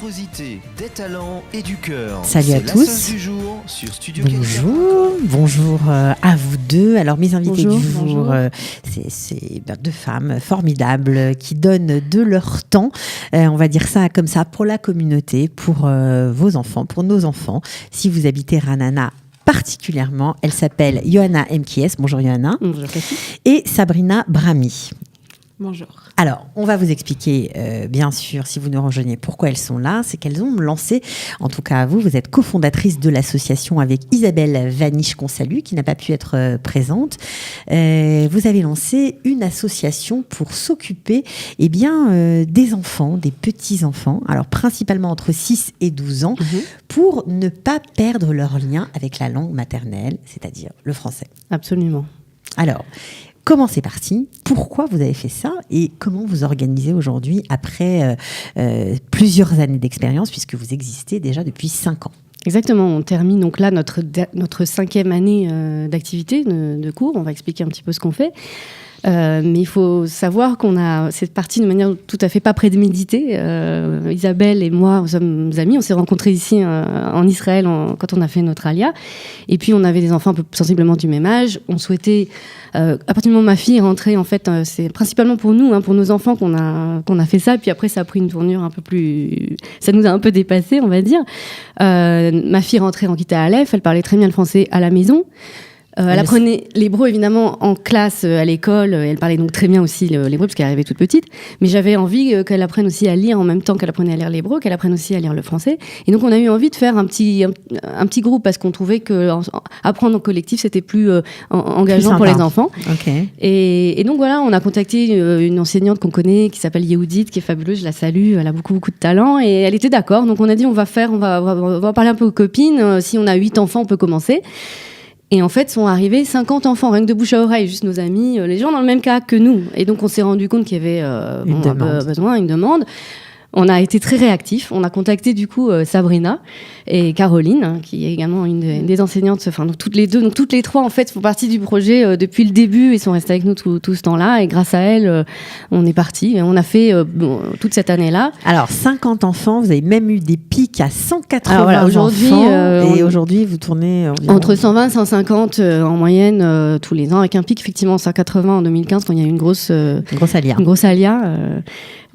générosité, des talents et du cœur. Salut à tous. C'est la sauce du jour sur Studio Bonjour à vous deux. Alors mes invités du jour, c'est deux femmes formidables qui donnent de leur temps, on va dire ça comme ça, pour la communauté, pour vos enfants, pour nos enfants. Si vous habitez Ranana, particulièrement, elle s'appelle Johanna Mkies. Bonjour Johanna. Bonjour Cathy. Et Sabrina Brahmi. Bonjour. Alors, on va vous expliquer, bien sûr, si vous nous rejoignez, pourquoi elles sont là. C'est qu'elles ont lancé, en tout cas vous êtes cofondatrice de l'association avec Isabelle Vaniche qu'on salue, qui n'a pas pu être présente. Vous avez lancé une association pour s'occuper des enfants, des petits-enfants, alors principalement entre 6 et 12 ans, pour ne pas perdre leur lien avec la langue maternelle, c'est-à-dire le français. Absolument. Alors, comment c'est parti ? Pourquoi vous avez fait ça ? Et comment vous organisez aujourd'hui après plusieurs années d'expérience, puisque vous existez déjà depuis 5 ans ? Exactement, on termine donc là notre 5e année d'activité, de cours. On va expliquer un petit peu ce qu'on fait. Mais il faut savoir qu'on a cette partie de manière tout à fait pas préméditée. Isabelle et moi, nous sommes amis. On s'est rencontrés ici en Israël quand on a fait notre alia. Et puis on avait des enfants un peu sensiblement du même âge. On souhaitait, à partir du moment où ma fille est rentrée, en fait, c'est principalement pour nous, pour nos enfants qu'on a fait ça. Puis après, ça a pris une tournure un peu plus, ça nous a un peu dépassé, on va dire. Ma fille rentrait en Kita Aleph. Elle parlait très bien le français à la maison. Elle apprenait l'hébreu évidemment en classe à l'école. Elle parlait donc très bien aussi l'hébreu parce qu'elle arrivait toute petite. Mais j'avais envie qu'elle apprenne aussi à lire en même temps qu'elle apprenait à lire l'hébreu, qu'elle apprenne aussi à lire le français. Et donc on a eu envie de faire un petit groupe parce qu'on trouvait que apprendre en collectif c'était plus engageant pour les enfants. Okay. Et donc voilà, on a contacté une enseignante qu'on connaît qui s'appelle Yehudit, qui est fabuleuse. Je la salue. Elle a beaucoup de talent et elle était d'accord. Donc on a dit on va parler un peu aux copines. Si on a 8 enfants, on peut commencer. Et en fait, sont arrivés 50 enfants, rien que de bouche à oreille, juste nos amis, les gens dans le même cas que nous. Et donc, on s'est rendu compte qu'il y avait une demande. On a été très réactifs. On a contacté du coup Sabrina et Caroline, qui est également une des enseignantes. Enfin, donc, toutes les deux, donc toutes les trois en fait font partie du projet depuis le début et sont restées avec nous tout ce temps-là. Et grâce à elles, on est parti. On a fait toute cette année-là. Alors 50 enfants, vous avez même eu des pics à 180 Alors, voilà, aujourd'hui, enfants. Et aujourd'hui, vous tournez entre 120 et 150 en moyenne tous les ans, avec un pic effectivement 180 en 2015 quand il y a eu une grosse alia.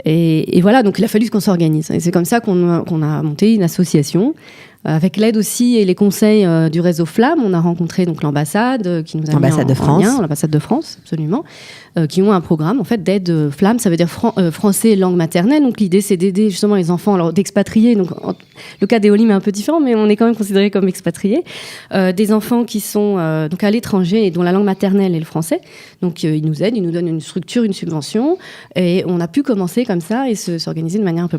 Et voilà, donc il a fallu qu'on s'organise. Et c'est comme ça qu'on a monté une association. Avec l'aide aussi et les conseils du réseau Flamme, on a rencontré donc l'ambassade qui nous a mis en lien, l'ambassade de France, absolument, qui ont un programme en fait d'aide Flamme, ça veut dire français langue maternelle. Donc l'idée c'est d'aider justement les enfants alors d'expatriés. Donc le cas d'Eolim est un peu différent, mais on est quand même considérés comme expatriés, des enfants qui sont donc à l'étranger et dont la langue maternelle est le français. Donc ils nous aident, ils nous donnent une structure, une subvention, et on a pu commencer comme ça et s'organiser de manière un peu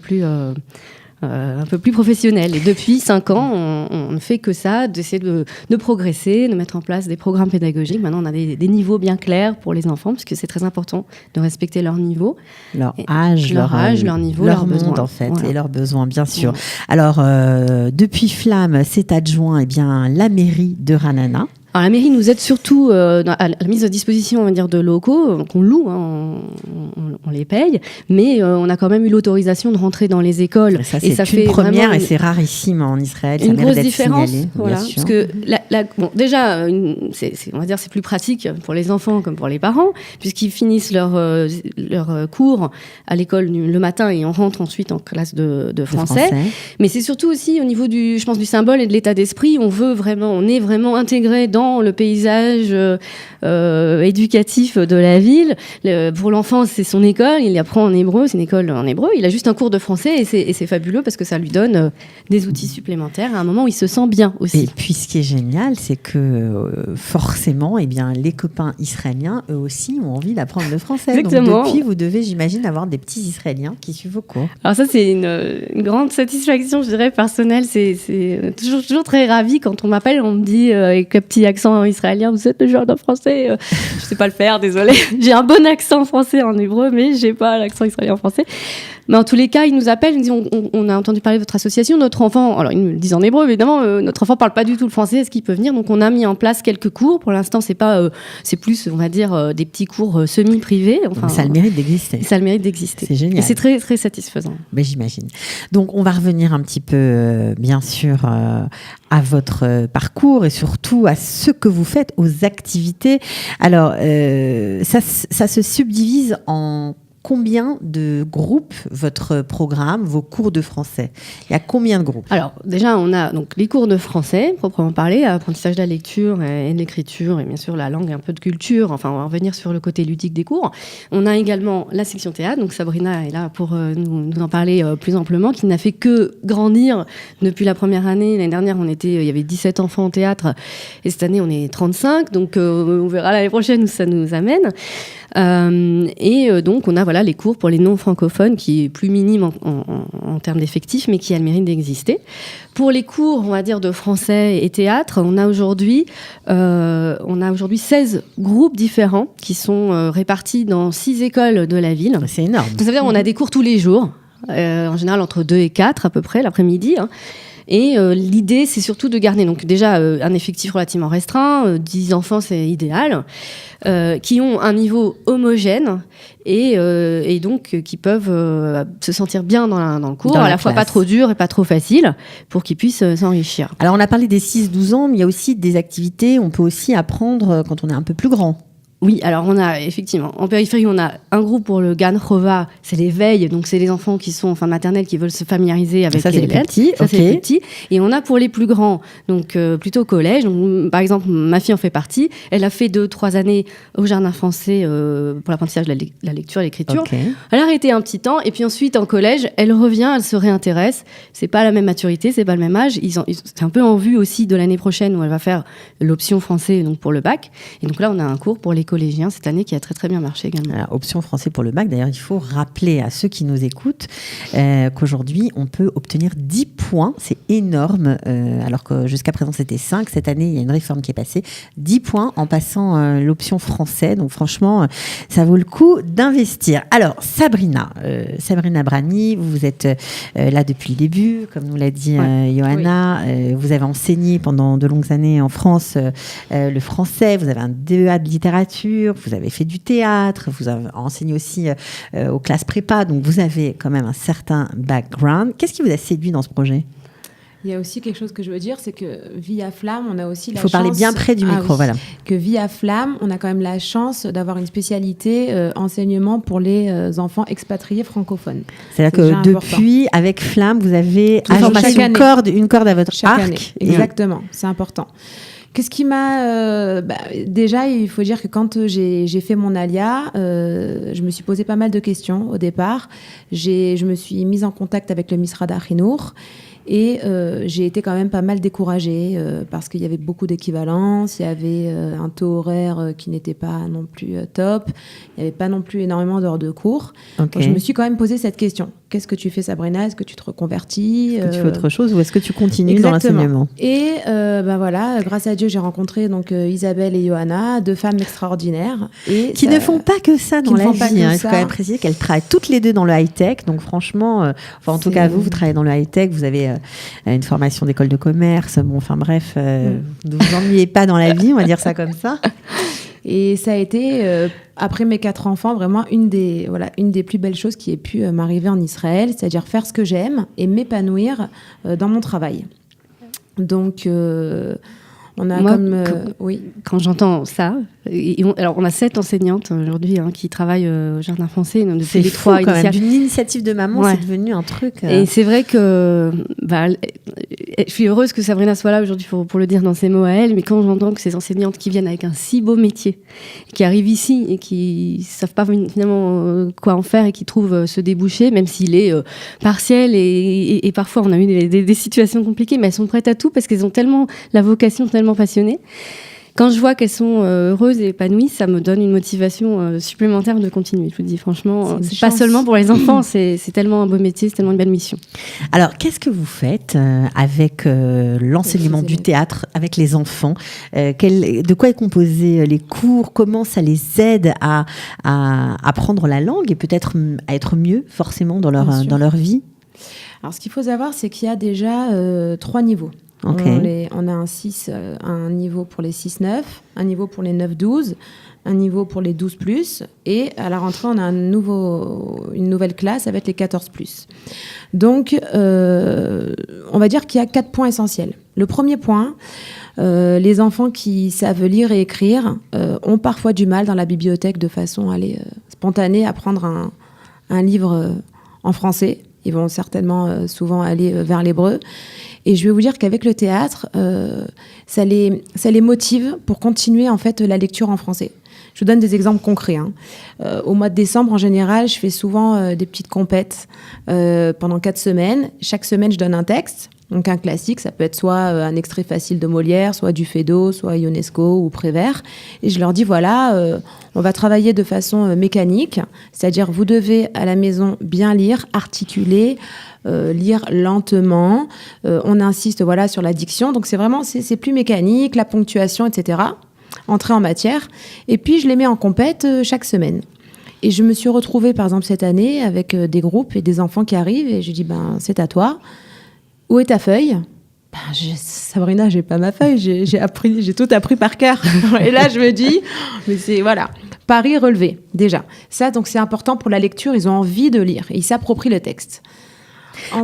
plus professionnelle. Et depuis 5 ans, on ne fait que ça, d'essayer de progresser, de mettre en place des programmes pédagogiques. Maintenant, on a des niveaux bien clairs pour les enfants, puisque c'est très important de respecter leur niveau. Leur âge, leur niveau, leur monde, besoin, en fait, voilà. Et leurs besoins, bien sûr. Voilà. Alors, depuis Flamme, s'est adjoint la mairie de Ranana. Alors, la mairie nous aide surtout à la mise à disposition, on va dire, de locaux qu'on loue, on les paye, mais on a quand même eu l'autorisation de rentrer dans les écoles. Et ça fait une première et c'est rarissime en Israël. Une grosse différence, signalé, voilà, parce que déjà, on va dire, c'est plus pratique pour les enfants comme pour les parents, puisqu'ils finissent leur cours à l'école le matin et on rentre ensuite en classe de français. Mais c'est surtout aussi au niveau du symbole et de l'état d'esprit. On est vraiment intégré dans le paysage éducatif de la ville. Pour l'enfant, c'est son école, il apprend en hébreu, c'est une école en hébreu, il a juste un cours de français et c'est fabuleux parce que ça lui donne des outils supplémentaires à un moment où il se sent bien aussi. Et puis ce qui est génial, c'est que forcément, les copains israéliens, eux aussi, ont envie d'apprendre le français. Exactement. Donc depuis, vous devez, j'imagine, avoir des petits Israéliens qui suivent vos cours. Alors ça, c'est une grande satisfaction, je dirais, personnelle. C'est toujours très ravi quand on m'appelle, on me dit avec un petit accent israélien, vous êtes le joueur de français. Je sais pas le faire, désolé. J'ai un bon accent français en hébreu, mais j'ai pas l'accent israélien en français. Mais en tous les cas, ils nous appellent, ils nous disent on a entendu parler de votre association, notre enfant, alors ils nous le disent en hébreu évidemment, notre enfant parle pas du tout le français, est-ce qu'il peut venir? Donc on a mis en place quelques cours. Pour l'instant, c'est plus, on va dire, des petits cours semi-privés. Enfin, ça a le mérite d'exister. Ça a le mérite d'exister. C'est génial. Et c'est très, très satisfaisant. Ben, j'imagine. Donc on va revenir un petit peu, bien sûr, à votre parcours et surtout à ce que vous faites, aux activités. Alors, ça se subdivise en combien de groupes, votre programme, vos cours de français? Il y a combien de groupes? Alors, déjà, on a donc les cours de français, proprement parlé, apprentissage de la lecture et de l'écriture, et bien sûr la langue et un peu de culture. Enfin, on va revenir sur le côté ludique des cours. On a également la section théâtre, donc Sabrina est là pour nous en parler plus amplement, qui n'a fait que grandir depuis la première année. L'année dernière, il y avait 17 enfants en théâtre, et cette année, on est 35, donc on verra l'année prochaine où ça nous amène. Donc on a les cours pour les non-francophones qui est plus minime en termes d'effectifs mais qui a le mérite d'exister. Pour les cours, on va dire, de français et théâtre, on a aujourd'hui 16 groupes différents qui sont répartis dans 6 écoles de la ville. C'est énorme. Ça veut dire qu'on a des cours tous les jours, en général entre 2 et 4 à peu près l'après-midi, hein. Et l'idée, c'est surtout de garder donc déjà un effectif relativement restreint, 10 enfants, c'est idéal, qui ont un niveau homogène et donc qui peuvent se sentir bien dans le cours, à la fois pas trop dur et pas trop facile, pour qu'ils puissent s'enrichir. Alors, on a parlé des 6-12 ans, mais il y a aussi des activités, on peut aussi apprendre quand on est un peu plus grand. Oui, alors on a effectivement, en périphérie, on a un groupe pour le Gan Chova, c'est les veilles, donc c'est les enfants qui sont en fin de maternelle qui veulent se familiariser avec les lettres. Ça, c'est les petits. Et on a pour les plus grands, donc plutôt collège. Donc, par exemple, ma fille en fait partie. Elle a fait 2-3 années au jardin français pour l'apprentissage de la lecture et l'écriture. Okay. Elle a arrêté un petit temps et puis ensuite en collège, elle revient, elle se réintéresse. C'est pas la même maturité, c'est pas le même âge. C'est un peu en vue aussi de l'année prochaine où elle va faire l'option français donc pour le bac. Et donc là, on a un cours pour les collégiens cette année qui a très très bien marché également. Alors, option français pour le bac. D'ailleurs, il faut rappeler à ceux qui nous écoutent qu'aujourd'hui, on peut obtenir 10 points. C'est énorme. Alors que jusqu'à présent, c'était 5. Cette année, il y a une réforme qui est passée. 10 points en passant l'option français. Donc, franchement, ça vaut le coup d'investir. Alors, Sabrina Brani, vous êtes là depuis le début, comme nous l'a dit Johanna. Oui. Vous avez enseigné pendant de longues années en France le français. Vous avez un DEA de littérature. Vous avez fait du théâtre, vous avez enseigné aussi aux classes prépa, donc vous avez quand même un certain background. Qu'est-ce qui vous a séduit dans ce projet ? Il y a aussi quelque chose que je veux dire, c'est que via Flamme, on a aussi la chance... Il faut parler bien près du micro, voilà. Que via Flamme, on a quand même la chance d'avoir une spécialité enseignement pour les enfants expatriés francophones. C'est-à-dire que depuis, avec Flamme, vous avez ajouté une corde à votre arc. Année. Exactement, c'est important. Qu'est-ce qui m'a... déjà, il faut dire que quand j'ai fait mon ALIA, je me suis posé pas mal de questions au départ. Je me suis mise en contact avec le Misrad Achinour et j'ai été quand même pas mal découragée parce qu'il y avait beaucoup d'équivalence, il y avait un taux horaire qui n'était pas non plus top, il n'y avait pas non plus énormément d'heures de cours. Okay. Donc, je me suis quand même posé cette question. Qu'est-ce que tu fais, Sabrina ? Est-ce que tu te reconvertis ? Est-ce que tu fais autre chose ou est-ce que tu continues Exactement. dans l'enseignement ? Et voilà, grâce à Dieu, j'ai rencontré donc Isabelle et Johanna, 2 femmes extraordinaires. Et qui ne font pas que ça dans la vie. Il faut quand même préciser qu'elles travaillent toutes les deux dans le high-tech. Donc franchement, en tout cas, vous travaillez dans le high-tech, vous avez une formation d'école de commerce. Bon, enfin bref, ne vous ennuyez pas dans la vie, on va dire ça comme ça. Et ça a été, après mes 4 enfants, vraiment une des plus belles choses qui ait pu m'arriver en Israël, c'est-à-dire faire ce que j'aime et m'épanouir dans mon travail. Donc, on a quand j'entends ça, alors on a 7 enseignantes aujourd'hui qui travaillent au jardin français. C'est les 3 quand même. D'une initiative de maman, c'est devenu un truc. Et c'est vrai que je suis heureuse que Sabrina soit là aujourd'hui pour le dire dans ses mots à elle. Mais quand j'entends que ces enseignantes qui viennent avec un si beau métier, qui arrivent ici et qui savent pas finalement quoi en faire et qui trouvent ce débouché, même s'il est partiel et parfois on a eu des situations compliquées, mais elles sont prêtes à tout parce qu'elles ont tellement la vocation, tellement passionnées. quand je vois qu'elles sont heureuses et épanouies, ça me donne une motivation supplémentaire de continuer. Je vous dis franchement, c'est pas seulement pour les enfants, c'est tellement un beau métier, c'est tellement une belle mission. Alors, qu'est-ce que vous faites avec l'enseignement du théâtre, avec les enfants de quoi est composé les cours? Comment ça les aide à apprendre la langue et peut-être à être mieux, forcément, dans leur vie? Alors, ce qu'il faut savoir, c'est qu'il y a déjà 3 niveaux. Okay. On a un niveau pour les 6-9, un niveau pour les 9-12, un niveau pour les 12+, et à la rentrée, on a une nouvelle classe avec les 14+. Donc, on va dire qu'il y a 4 points essentiels. Le premier point, les enfants qui savent lire et écrire ont parfois du mal dans la bibliothèque de façon spontanée à prendre un livre en français. Ils vont certainement souvent aller vers l'hébreu. Et je vais vous dire qu'avec le théâtre, ça les motive pour continuer en fait la lecture en français. Je vous donne des exemples concrets. Au mois de décembre, en général, je fais souvent des petites compètes pendant 4 semaines. Chaque semaine, je donne un texte. Donc un classique, ça peut être soit un extrait facile de Molière, soit du Feydeau, soit Ionesco ou Prévert. Et je leur dis, voilà, on va travailler de façon mécanique, c'est-à-dire vous devez à la maison bien lire, articuler, lire lentement. On insiste voilà, sur la diction. Donc c'est plus mécanique, la ponctuation, etc. Entrer en matière. Et puis je les mets en compète chaque semaine. Et je me suis retrouvée, par exemple, cette année avec des groupes et des enfants qui arrivent. Et je dis, c'est à toi. Où est ta feuille? Sabrina, j'ai pas ma feuille, j'ai tout appris par cœur. Et là, je me dis, mais c'est voilà, pari relevé déjà. Ça, donc c'est important pour la lecture. Ils ont envie de lire et ils s'approprient le texte.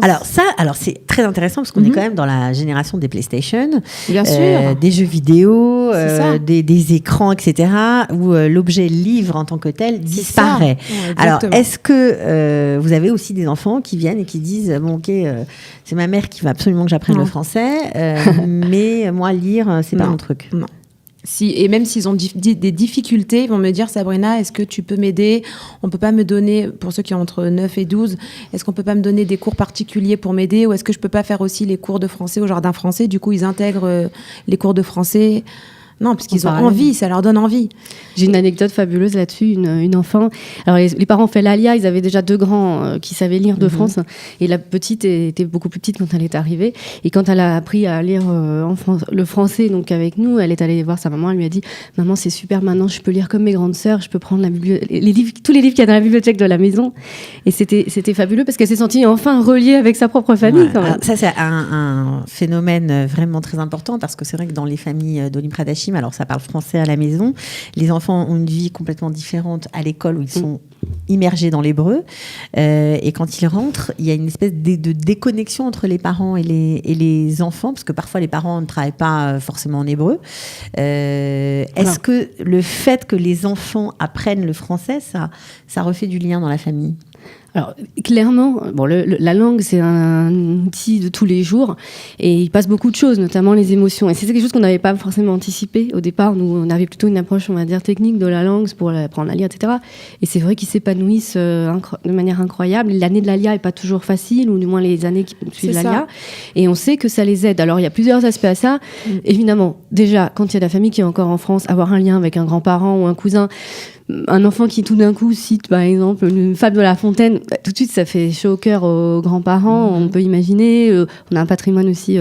Alors c'est très intéressant parce qu'on est quand même dans la génération des PlayStation, bien sûr, des jeux vidéo, des écrans, etc. où l'objet livre en tant que tel disparaît. Ouais, alors, est-ce que vous avez aussi des enfants qui viennent et qui disent ok, c'est ma mère qui va absolument que j'apprenne le français, mais moi lire c'est pas mon truc. Non. Et même s'ils ont des difficultés, ils vont me dire, Sabrina, est-ce que tu peux m'aider? On ne peut pas me donner, pour ceux qui ont entre 9 et 12, est-ce qu'on ne peut pas me donner des cours particuliers pour m'aider? Ou est-ce que je ne peux pas faire aussi les cours de français au jardin français? Du coup, ils intègrent les cours de français. Non, parce qu'ils ont envie, ça leur donne envie. J'ai une anecdote fabuleuse là-dessus, une enfant. Alors, les parents ont fait l'ALIA, ils avaient déjà 2 grands qui savaient lire de France. Et la petite était beaucoup plus petite quand elle est arrivée. Et quand elle a appris à lire le français, donc avec nous, elle est allée voir sa maman, elle lui a dit « Maman, c'est super, maintenant je peux lire comme mes grandes sœurs, je peux prendre tous les livres qu'il y a dans la bibliothèque de la maison. » Et c'était fabuleux parce qu'elle s'est sentie enfin reliée avec sa propre famille. Quand même. Alors, ça, c'est un phénomène vraiment très important parce que c'est vrai que dans les familles d'Olim Pradashim, alors ça parle français à la maison, les enfants ont une vie complètement différente à l'école où ils sont immergés dans l'hébreu et quand ils rentrent, il y a une espèce de déconnexion entre les parents et les enfants parce que parfois les parents ne travaillent pas forcément en hébreu. Est-ce que le fait que les enfants apprennent le français, ça refait du lien dans la famille? Alors, clairement, la langue, c'est un outil de tous les jours et il passe beaucoup de choses, notamment les émotions. Et c'est quelque chose qu'on n'avait pas forcément anticipé au départ. Nous, on avait plutôt une approche, on va dire, technique de la langue pour apprendre à lire, etc. Et c'est vrai qu'ils s'épanouissent de manière incroyable. L'année de l'ALIA n'est pas toujours facile, ou du moins les années qui suivent l'ALIA. Et on sait que ça les aide. Alors, il y a plusieurs aspects à ça. Évidemment, déjà, quand il y a de la famille qui est encore en France, avoir un lien avec un grand-parent ou un cousin, un enfant qui tout d'un coup cite par exemple une fable de La Fontaine, tout de suite ça fait chaud au cœur aux grands-parents. On peut imaginer, on a un patrimoine aussi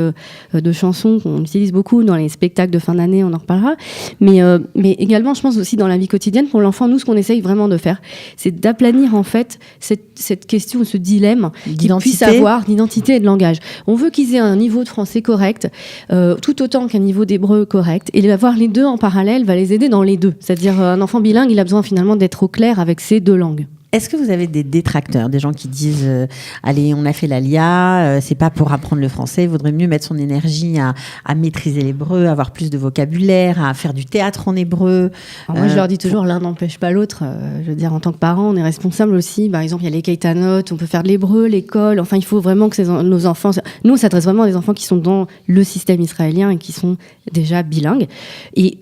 de chansons qu'on utilise beaucoup dans les spectacles de fin d'année, on en reparlera, mais également je pense aussi dans la vie quotidienne pour l'enfant. Nous, ce qu'on essaye vraiment de faire, c'est d'aplanir en fait cette question, ce dilemme qu'il puisse avoir d'identité et de langage. On veut qu'ils aient un niveau de français correct, tout autant qu'un niveau d'hébreu correct, et avoir les deux en parallèle va les aider dans les deux. C'est-à-dire un enfant bilingue, il a besoin finalement d'être au clair avec ces 2 langues. Est-ce que vous avez des détracteurs, des gens qui disent allez, on a fait l'ALIA, c'est pas pour apprendre le français, il vaudrait mieux mettre son énergie à maîtriser l'hébreu, à avoir plus de vocabulaire, à faire du théâtre en hébreu? Alors moi, je leur dis toujours, l'un n'empêche pas l'autre. Je veux dire, en tant que parent, on est responsable aussi. Par exemple, il y a les keitanot, on peut faire de l'hébreu, l'école. Enfin, il faut vraiment que nos enfants... Nous, on s'adresse vraiment à des enfants qui sont dans le système israélien et qui sont déjà bilingues. Et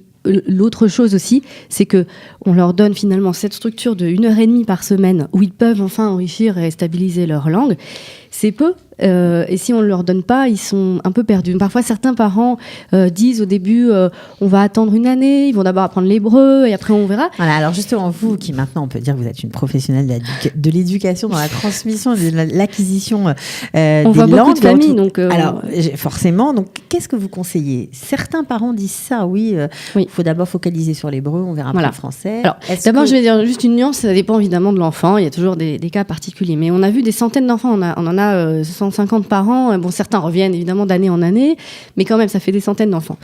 l'autre chose aussi, c'est que on leur donne finalement cette structure de 1h30 par semaine où ils peuvent enfin enrichir et stabiliser leur langue. C'est peu, et si on ne leur donne pas, ils sont un peu perdus. Parfois, certains parents disent au début, on va attendre une année, ils vont d'abord apprendre l'hébreu et après on verra. Voilà, alors justement, vous qui maintenant, on peut dire que vous êtes une professionnelle de l'éducation dans la transmission, de l'acquisition des langues. On voit beaucoup de familles. Donc, alors, forcément, donc, qu'est-ce que vous conseillez ? Certains parents disent ça, oui, il faut d'abord focaliser sur l'hébreu, on verra après le français. Alors, d'abord, je vais dire juste une nuance, ça dépend évidemment de l'enfant, il y a toujours des cas particuliers, mais on a vu des centaines d'enfants, on en a 150 par an, bon, certains reviennent évidemment d'année en année, mais quand même, ça fait des centaines d'enfants.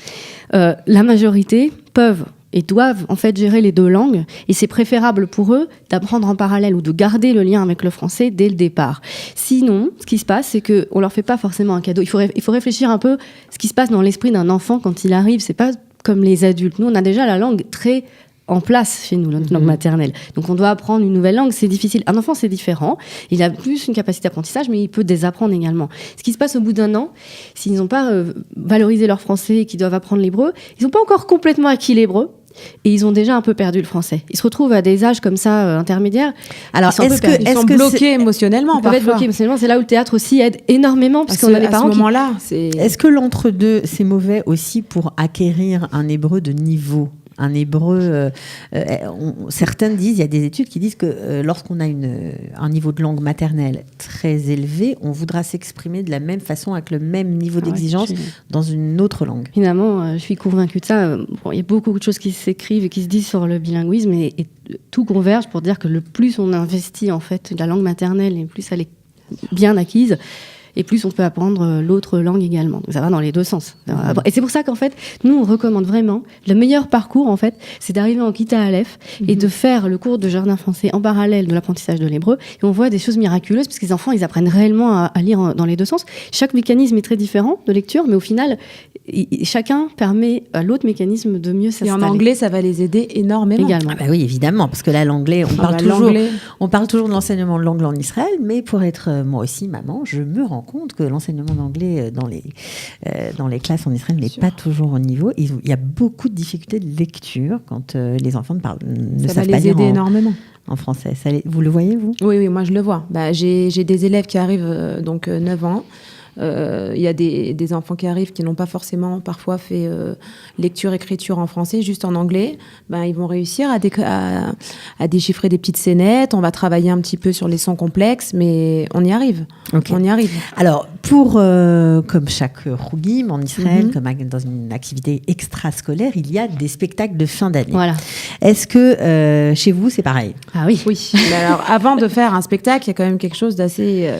La majorité peuvent et doivent en fait gérer les deux langues, et c'est préférable pour eux d'apprendre en parallèle ou de garder le lien avec le français dès le départ. Sinon, ce qui se passe, c'est qu'on ne leur fait pas forcément un cadeau. Il faut réfléchir un peu ce qui se passe dans l'esprit d'un enfant quand il arrive. C'est pas comme les adultes. Nous, on a déjà la langue très en place chez nous, notre langue maternelle. Donc, on doit apprendre une nouvelle langue, c'est difficile. Un enfant, c'est différent. Il a plus une capacité d'apprentissage, mais il peut désapprendre également. Ce qui se passe au bout d'un an, s'ils n'ont pas valorisé leur français et qu'ils doivent apprendre l'hébreu, ils n'ont pas encore complètement acquis l'hébreu. Et ils ont déjà un peu perdu le français. Ils se retrouvent à des âges comme ça intermédiaires. Alors, ils sont bloqués émotionnellement. Ils peuvent être bloqués émotionnellement. C'est là où le théâtre aussi aide énormément, parce qu'on a des parents à ce moment-là. Est-ce que l'entre-deux, c'est mauvais aussi pour acquérir un hébreu de niveau ? Un hébreu, certains disent, il y a des études qui disent que lorsqu'on a un niveau de langue maternelle très élevé, on voudra s'exprimer de la même façon, avec le même niveau d'exigence dans une autre langue. Évidemment, je suis convaincue de ça. Il y a beaucoup de choses qui s'écrivent et qui se disent sur le bilinguisme, et tout converge pour dire que le plus on investit en fait la langue maternelle, et plus elle est bien acquise, et plus on peut apprendre l'autre langue également. Donc ça va dans les deux sens. Et c'est pour ça qu'en fait, nous, on recommande vraiment, le meilleur parcours, en fait, c'est d'arriver en Kita Aleph et de faire le cours de jardin français en parallèle de l'apprentissage de l'hébreu. Et on voit des choses miraculeuses, parce que les enfants, ils apprennent réellement à lire dans les deux sens. Chaque mécanisme est très différent de lecture, mais au final, chacun permet à l'autre mécanisme de mieux s'installer. Et en anglais, ça va les aider énormément. Également. Ah bah oui, évidemment, parce que là, l'anglais, on parle toujours de l'enseignement de l'anglais en Israël, mais pour être moi aussi maman, je me rends compte que l'enseignement d'anglais dans les classes en Israël n'est pas toujours au niveau. Il y a beaucoup de difficultés de lecture quand les enfants ne savent pas lire. Ça va les aider énormément. En français. Vous le voyez, vous ? Oui, moi je le vois. J'ai des élèves qui arrivent, 9 ans. Il y a des enfants qui arrivent qui n'ont pas forcément parfois fait lecture, écriture en français, juste en anglais. Ils vont réussir à déchiffrer des petites scénettes. On va travailler un petit peu sur les sons complexes, mais on y arrive. Okay. On y arrive. Alors, comme chaque rougim en Israël, comme dans une activité extrascolaire, il y a des spectacles de fin d'année. Voilà. Est-ce que chez vous, c'est pareil ? Ah oui. Mais alors, avant de faire un spectacle, il y a quand même quelque chose d'assez...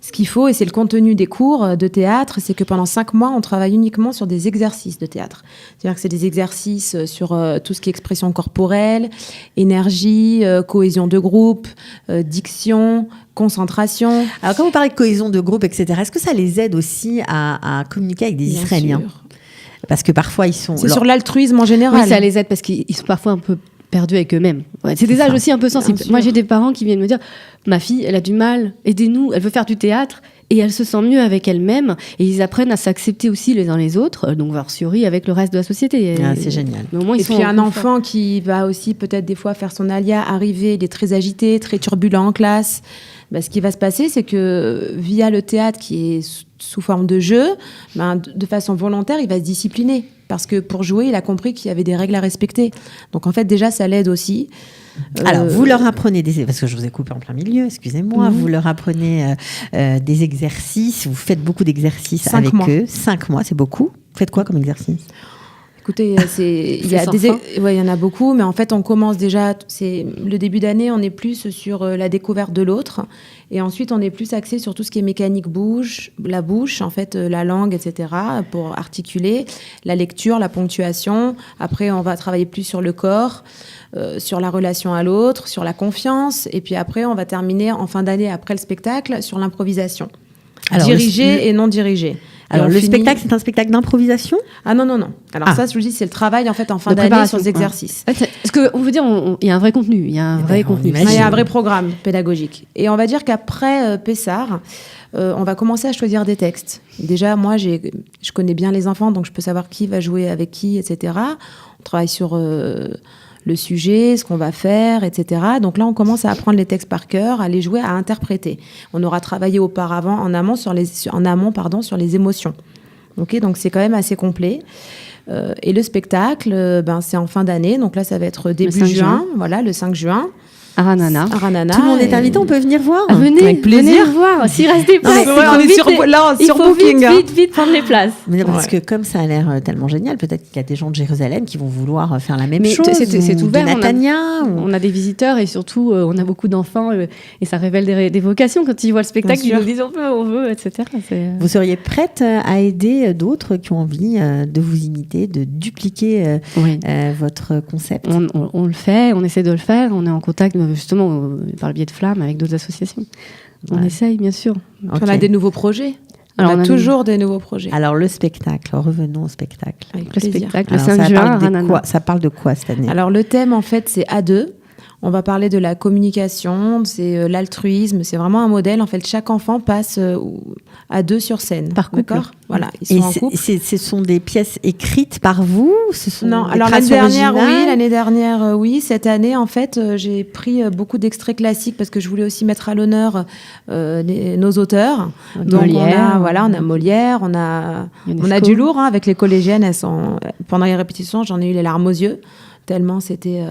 Ce qu'il faut, et c'est le contenu des cours de théâtre, c'est que pendant 5 mois, on travaille uniquement sur des exercices de théâtre. C'est-à-dire que c'est des exercices sur tout ce qui est expression corporelle, énergie, cohésion de groupe, diction, concentration. Alors, quand vous parlez de cohésion de groupe, etc., est-ce que ça les aide aussi à communiquer avec des Israéliens ? Parce que parfois, ils sont... C'est sur l'altruisme en général. Oui, ça les aide parce qu'ils sont parfois un peu perdus avec eux-mêmes. C'est des âges aussi un peu sensibles. Moi, j'ai des parents qui viennent me dire « Ma fille, elle a du mal, aidez-nous, elle veut faire du théâtre. » Et elle se sent mieux avec elle-même. Et ils apprennent à s'accepter aussi les uns les autres, donc fortiori avec le reste de la société. C'est génial. Mais au moins, et puis un enfant qui va aussi peut-être des fois faire son alia, arriver, il est très agité, très turbulent en classe. Ce qui va se passer, c'est que via le théâtre qui est sous forme de jeu, de façon volontaire, il va se discipliner. Parce que pour jouer, il a compris qu'il y avait des règles à respecter. Donc en fait, déjà, ça l'aide aussi. Alors, vous leur apprenez parce que je vous ai coupé en plein milieu, excusez-moi, vous leur apprenez des exercices, vous faites beaucoup d'exercices avec eux. 5 mois, c'est beaucoup. Vous faites quoi comme exercice ? Écoutez, il y en a beaucoup, mais en fait, on commence déjà, c'est le début d'année, on est plus sur la découverte de l'autre, et ensuite, on est plus axé sur tout ce qui est mécanique la bouche, en fait, la langue, etc., pour articuler, la lecture, la ponctuation. Après, on va travailler plus sur le corps, sur la relation à l'autre, sur la confiance, et puis après, on va terminer en fin d'année, après le spectacle, sur l'improvisation. Dirigée et non dirigée. Alors, le spectacle, c'est un spectacle d'improvisation ? Ah non. Alors ça, je vous dis, c'est le travail en fait en fin d'année sur les exercices. Parce qu'on veut dire, il y a un vrai contenu, il y a un vrai programme pédagogique. Et on va dire qu'après Pessar, on va commencer à choisir des textes. Déjà, moi, je connais bien les enfants, donc je peux savoir qui va jouer avec qui, etc. On travaille sur le le sujet, ce qu'on va faire, etc. Donc là, on commence à apprendre les textes par cœur, à les jouer, à interpréter. On aura travaillé auparavant, en amont, sur les émotions. Okay, donc c'est quand même assez complet. Et le spectacle, c'est en fin d'année. Donc là, ça va être début juin. Voilà, le 5 juin. À Ranana. Tout le monde est invité, on peut venir voir. Venez, avec plaisir. Venez voir. S'il reste des places, on est sur Booking. Vite prendre les places. Mais parce que comme ça a l'air tellement génial, peut-être qu'il y a des gens de Jérusalem qui vont vouloir faire la même chose. C'est ouvert. De Natania. On a des visiteurs et surtout, on a beaucoup d'enfants et ça révèle des vocations quand ils voient le spectacle. Ils nous disent on veut, etc. Vous seriez prête à aider d'autres qui ont envie de vous imiter, de dupliquer votre concept? On le fait, on essaie de le faire. On est en contact justement par le biais de Flamme avec d'autres associations. On essaye, bien sûr. On a des nouveaux projets. On a toujours des nouveaux projets. Alors, le spectacle, revenons au spectacle. Le spectacle, le 5 juin, ça parle de quoi cette année? Alors, le thème, en fait, c'est A2. On va parler de la communication, c'est l'altruisme, c'est vraiment un modèle. En fait, chaque enfant passe à 2 sur scène. Par couple. D'accord ? Voilà, ils sont en couple. Ce sont des pièces écrites par vous? Non, alors l'année dernière, oui. Cette année, en fait, j'ai pris beaucoup d'extraits classiques parce que je voulais aussi mettre à l'honneur nos auteurs. Donc Molière, on a Molière, on a du lourd avec les collégiennes. Pendant les répétitions, j'en ai eu les larmes aux yeux. Tellement c'était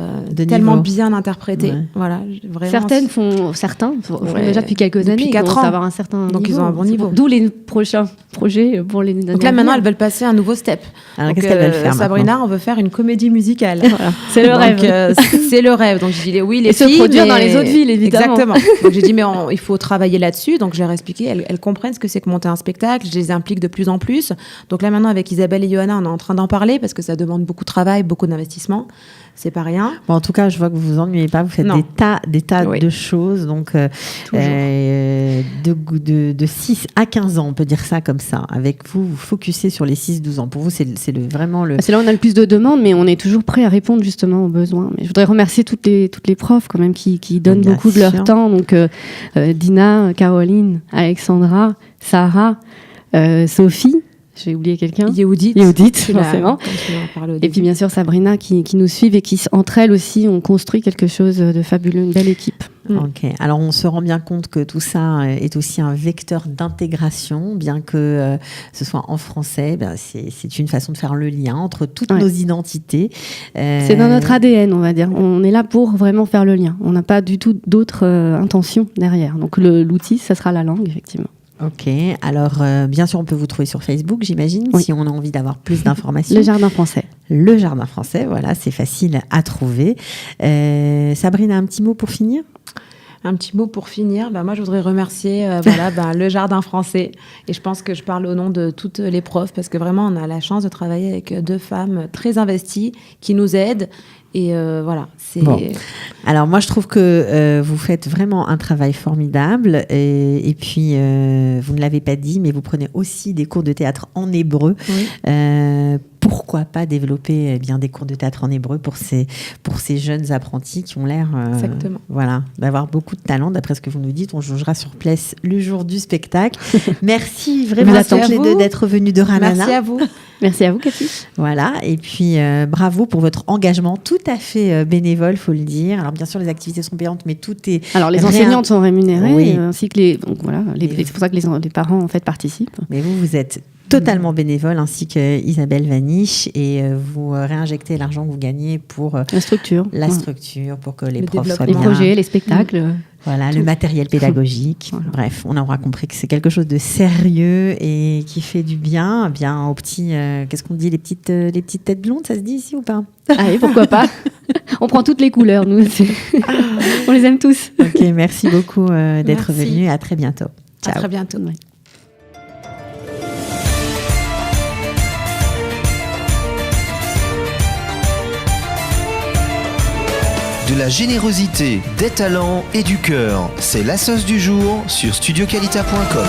tellement bien interprété. Ouais. Voilà, vraiment. Certains font déjà depuis quelques années. 4 ans. Avoir un certain donc niveau. Ils ont un bon niveau. D'où les prochains projets pour les Donc là maintenant elles veulent passer un nouveau step. Alors qu'est-ce qu'elles veulent faire Sabrina, maintenant? on veut faire une comédie musicale. Voilà. C'est le rêve. C'est le rêve. Donc j'ai dit oui les filles. Et se produire dans les autres villes évidemment. Exactement. Donc j'ai dit mais il faut travailler là-dessus. Donc je leur ai expliqué. Elles comprennent ce que c'est que monter un spectacle. Je les implique de plus en plus. Donc là maintenant avec Isabelle et Johanna on est en train d'en parler parce que ça demande beaucoup de travail, beaucoup d'investissement. C'est pas rien. Bon, en tout cas, je vois que vous vous ennuyez pas. Vous faites des tas de choses. Donc, de 6 à 15 ans, on peut dire ça comme ça. Avec vous, vous focussez sur les 6-12 ans. Pour vous, c'est vraiment le... C'est là où on a le plus de demandes, mais on est toujours prêt à répondre justement aux besoins. Mais je voudrais remercier toutes les profs quand même qui donnent beaucoup de leur temps. Donc, Dina, Caroline, Alexandra, Sarah, Sophie. J'ai oublié quelqu'un. Yehudit, forcément. Et puis bien sûr Sabrina qui nous suivent et qui, entre elles aussi, ont construit quelque chose de fabuleux, une belle équipe. Ok. Alors on se rend bien compte que tout ça est aussi un vecteur d'intégration, bien que ce soit en français. C'est une façon de faire le lien entre toutes nos identités. C'est dans notre ADN, on va dire. On est là pour vraiment faire le lien. On n'a pas du tout d'autres intentions derrière. Donc l'outil, ça sera la langue, effectivement. Ok, alors bien sûr on peut vous trouver sur Facebook, j'imagine, si on a envie d'avoir plus d'informations. Le Jardin Français. Le Jardin Français, voilà, c'est facile à trouver. Sabrina, un petit mot pour finir ? Un petit mot pour finir. Moi, je voudrais remercier le Jardin Français. Et je pense que je parle au nom de toutes les profs parce que vraiment, on a la chance de travailler avec 2 femmes très investies qui nous aident. Et voilà, c'est... Bon. Alors moi, je trouve que vous faites vraiment un travail formidable. Et puis, vous ne l'avez pas dit, mais vous prenez aussi des cours de théâtre en hébreu. Oui. Pourquoi pas développer des cours de théâtre en hébreu pour ces jeunes apprentis qui ont l'air d'avoir beaucoup de talent. D'après ce que vous nous dites, on jugera sur place le jour du spectacle. Merci vraiment à toutes les deux d'être venues de Ranana. Merci à vous. Merci à vous, Cathy. Voilà, et puis bravo pour votre engagement tout à fait bénévole, faut le dire. Alors bien sûr, les activités sont payantes, mais tout est... Alors les enseignantes sont rémunérées, ainsi que c'est pour ça que les parents en fait participent. Mais vous êtes totalement bénévole, ainsi que Isabelle Vanish, et vous réinjectez l'argent que vous gagnez pour la structure, pour que les profs soient bien. Les projets, les spectacles. Voilà, le matériel pédagogique. Voilà. Bref, on aura compris que c'est quelque chose de sérieux et qui fait du bien, aux petits. Qu'est-ce qu'on dit, les petites têtes blondes, ça se dit ici ou pas? Ah oui, pourquoi pas. On prend toutes les couleurs, nous. On les aime tous. Ok, merci beaucoup d'être venu. À très bientôt. Ciao. À très bientôt. Ouais. De la générosité, des talents et du cœur. C'est la sauce du jour sur studioqualita.com.